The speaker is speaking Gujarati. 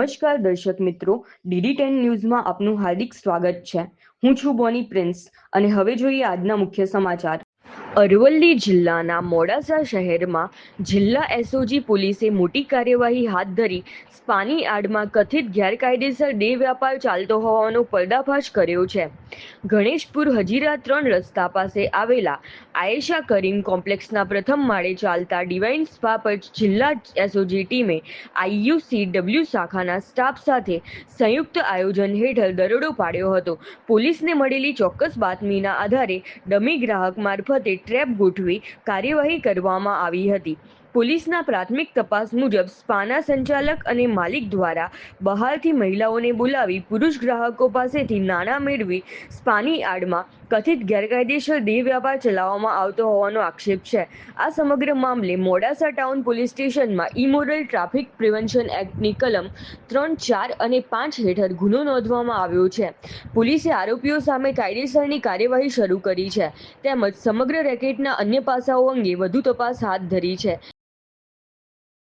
નમસ્કાર દર્શક મિત્રો, DD10 ન્યૂઝમાં આપનું હાર્દિક સ્વાગત છે। હું છું બોની પ્રિન્સ અને હવે જોઈએ આજના મુખ્ય સમાચાર। અરવલ્લી જિલ્લાના મોડાસા શહેરમાં જિલ્લા એસઓજી પોલીસે મોટી કાર્યવાહી હાથ ધરી સ્પાની આડમાં કથિત ગેરકાયદેસર દેહ વ્યાપાર ચાલતો હોવાનો પર્દાફાશ કર્યો છે। ગણેશપુર હજીરા 3 રસ્તા પાસે આવેલા આયેશા કરીમ કોમ્પ્લેક્સના પ્રથમ માળે ચાલતા ડિવાઇન સ્પા પર જિલ્લા એસઓજી ટીમે IUCW શાખાના સ્ટાફ સાથે સંયુક્ત આયોજન હેઠળ દરોડો પાડ્યો હતો। પોલીસને મળેલી ચોક્કસ બાતમીના આધારે ડમી ગ્રાહક મારફતે ટ્રેપ ગોઠવી કાર્યવાહી કરવામાં આવી હતી। પોલીસના પ્રાથમિક તપાસ મુજબ સ્પાના સંચાલક અને માલિક દ્વારા બહારથી મહિલાઓને બોલાવી પુરુષ ગ્રાહકો પાસેથી નાણાં મેળવી સ્પાની આડમાં કથિત ગેરકાયદેસર દેહ વ્યાપાર ચલાવવામાં આવતો હોવાનો આક્ષેપ છે। આ સમગ્ર મામલે મોડાસા ટાઉન પોલીસ સ્ટેશનમાં ઇમોરલ ટ્રાફિક પ્રિવેન્શન એક્ટની કલમ 3, 4 અને 5 હેઠળ ગુનો નોંધવામાં આવ્યો છે। પોલીસે આરોપીઓ સામે કાયદેસરની કાર્યવાહી શરૂ કરી છે તેમજ સમગ્ર રેકેટના અન્ય પાસાઓ અંગે વધુ તપાસ હાથ ધરી છે।